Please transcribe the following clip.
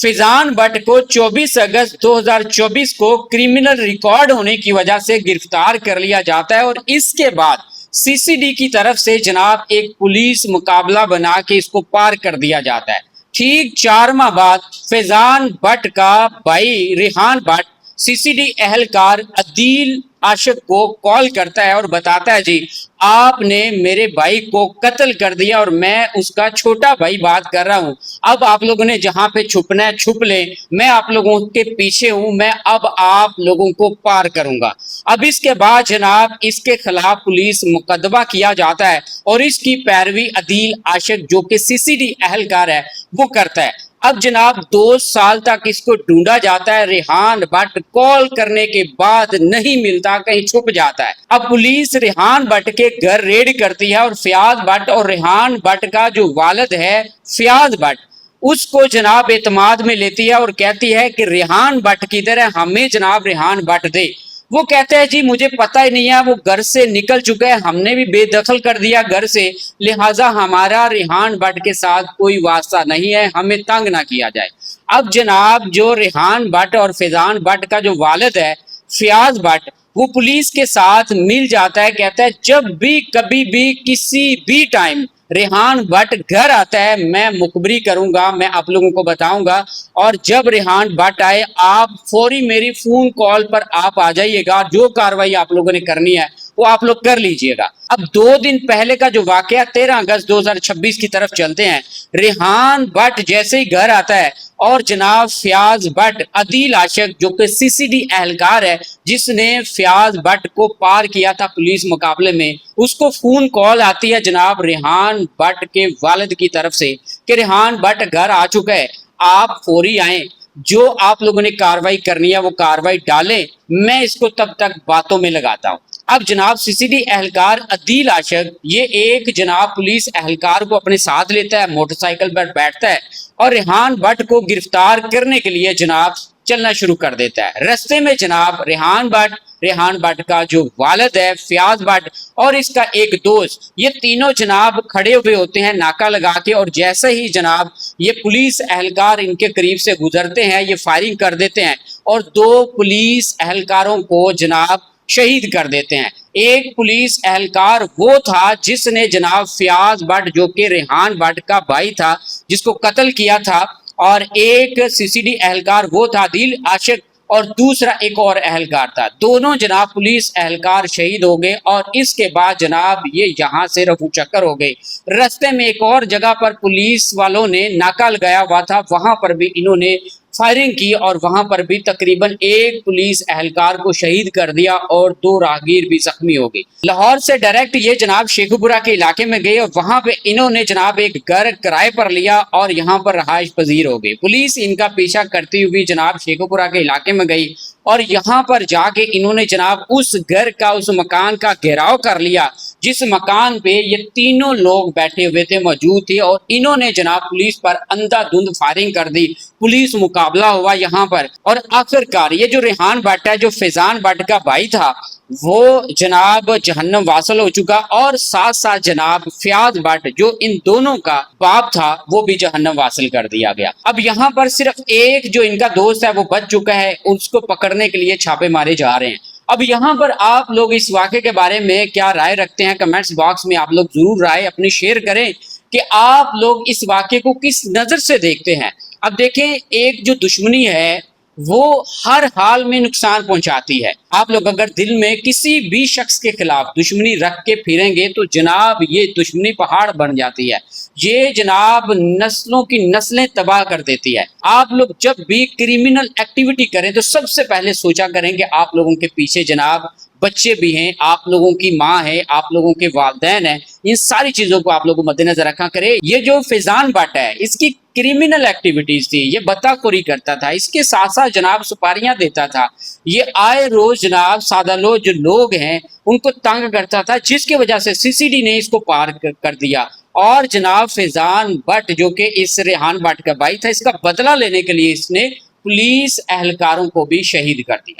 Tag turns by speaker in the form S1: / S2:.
S1: फैजान भट्ट को 24 अगस्त 2024 को criminal record होने की वजह से गिरफ्तार कर लिया जाता है और इसके बाद सीसीडी की तरफ से जनाब एक पुलिस मुकाबला बना के इसको पार कर दिया जाता है। ठीक 4 माह बाद फैजान भट्ट का भाई रेहान भट्ट सीसीडी एहलकार अदील आशिक को कॉल करता है और बताता है, जी आपने मेरे भाई को कत्ल कर दिया और मैं उसका छोटा भाई बात कर रहा हूं। अब आप लोगों ने जहां पे छुपना है छुप ले, मैं आप लोगों के पीछे हूं, मैं अब आप लोगों को पार करूंगा। अब इसके बाद जनाब इसके खिलाफ पुलिस मुकदमा किया जाता है और इसकी पैरवी अदील आशिक जो कि सीसीडी एहलकार है वो करता है। अब जनाब 2 साल तक इसको ढूंढा जाता है। रेहान भट्ट कॉल करने के बाद नहीं मिलता, कहीं छुप जाता है। अब पुलिस रेहान भट्ट के घर रेड करती है और फयाज भट्ट और रेहान भट्ट का जो वालिद है फयाज भट्ट उसको जनाब एतमाद में लेती है और कहती है कि रेहान भट्ट किधर है, हमें जनाब रेहान भट्ट दे। वो कहते हैं, जी मुझे पता ही नहीं है, वो घर से निकल चुका है, हमने भी बेदखल कर दिया घर से, लिहाजा हमारा रेहान भट्ट के साथ कोई वास्ता नहीं है, हमें तंग ना किया जाए। अब जनाब जो रेहान भट्ट और फैजान भट्ट का जो वालिद है फयाज भट्ट वो पुलिस के साथ मिल जाता है। कहता है जब भी कभी भी किसी भी टाइम रेहान भट्ट घर आता है मैं मुखबरी करूंगा, मैं आप लोगों को बताऊंगा और जब रेहान भट्ट आए आप फौरी मेरी फोन कॉल पर आप आ जाइएगा, जो कार्रवाई आप लोगों ने करनी है वो आप लोग कर लीजिएगा। अब 2 दिन पहले का जो वाकया 13 अगस्त 2026 की तरफ चलते हैं। रेहान भट्ट जैसे ही घर आता है और जनाब फयाज भट्ट अदील आशिक जो कि सीसीडी एहलकार है जिसने फयाज भट्ट को पार किया था पुलिस मुकाबले में, उसको फोन कॉल आती है जनाब रेहान भट्ट के वालिद की तरफ से कि रेहान भट्ट घर आ चुका है, आप फौरी आए, जो आप लोगों ने कार्रवाई करनी है वो कार्रवाई डालें, मैं इसको तब तक बातों में लगाता हूं। अब जनाब सीसीडी एहलकार अदील आशिक ये एक जनाब पुलिस एहलकार को अपने साथ लेता है, मोटरसाइकिल पर बैठता है और रेहान भट्ट को गिरफ्तार करने के लिए जनाब चलना शुरू कर देता है। रास्ते में जनाब रेहान भट्ट का जो वालिद है फयाज भट्ट और इसका एक दोस्त, ये तीनों जनाब खड़े हुए होते हैं नाका लगा के और जैसे ही जनाब ये पुलिस एहलकार इनके करीब से गुजरते हैं ये फायरिंग कर देते हैं और 2 पुलिस एहलकारों को जनाब शहीद कर देते हैं। एक पुलिस एहलकार वो था जिसने जनाब फयाज भट्ट जो कि रेहान भट्ट का भाई था जिसको कत्ल किया था और एक सीसीडी एहलकार वो था अदील आशिक और दूसरा एक और एहलकार था। दोनों जनाब पुलिस एहलकार शहीद हो गए और इसके बाद जनाब ये यहाँ से रफू चक्कर हो गए। रास्ते में एक और जगह पर पुलिस वालों ने नाका लगाया हुआ था, वहां पर भी इन्होंने फायरिंग की और वहां पर भी तकरीबन एक पुलिस एहलकार को शहीद कर दिया और 2 राहगीर भी जख्मी हो गए। लाहौर से डायरेक्ट ये जनाब शेखुपुरा के इलाके में गए और वहां पे इन्होंने जनाब एक घर किराए पर लिया और यहाँ पर रहायश पजीर हो गए। पुलिस इनका पीछा करती हुई जनाब शेखुपुरा के इलाके में गई और यहाँ पर जाके इन्होंने जनाब उस घर का उस मकान का घेराव कर लिया जिस मकान पे ये तीनों लोग बैठे हुए थे मौजूद थे और इन्होंने जनाब पुलिस पर अंधाधुंध फायरिंग कर दी। पुलिस मुकाबला हुआ यहाँ पर और आखिरकार ये जो रेहान भट्ट है जो फैजान भट्ट का भाई था वो जनाब जहन्नम वासल हो चुका और साथ साथ जनाब फयाज भट्ट जो इन दोनों का बाप था वो भी जहन्नम वासल कर दिया गया। अब यहाँ पर सिर्फ एक जो इनका दोस्त है वो बच चुका है, उसको पकड़ने के लिए छापे मारे जा रहे हैं। अब यहाँ पर आप लोग इस वाक़े के बारे में क्या राय रखते हैं, कमेंट्स बॉक्स में आप लोग जरूर राय अपनी शेयर करें कि आप लोग इस वाक़े को किस नज़र से देखते हैं। अब देखें एक जो दुश्मनी है वो हर हाल में नुकसान पहुंचाती है। आप लोग अगर दिल में किसी भी शख्स के खिलाफ दुश्मनी रख के फिरेंगे तो जनाब ये दुश्मनी पहाड़ बन जाती है, ये जनाब नस्लों की नस्लें तबाह कर देती है। आप लोग जब भी क्रिमिनल एक्टिविटी करें तो सबसे पहले सोचा करें कि आप लोगों के पीछे जनाब बच्चे भी हैं, आप लोगों की माँ है, आप लोगों के वालिदैन हैं, इन सारी चीजों को आप लोगों को मद्देनजर रखा करें। ये जो फैजान भट्ट है इसकी क्रिमिनल एक्टिविटीज थी, ये बत्ताखोरी करता था, इसके साथ साथ जनाब सुपारियां देता था, ये आए रोज जनाब सादा लोग जो लोग हैं उनको तंग करता था जिसकी वजह से सीसीडी ने इसको पार कर दिया और जनाब फैजान भट्ट जो कि इस रेहान भट्ट का भाई था इसका बदला लेने के लिए इसने पुलिस एहलकारों को भी शहीद कर दिया।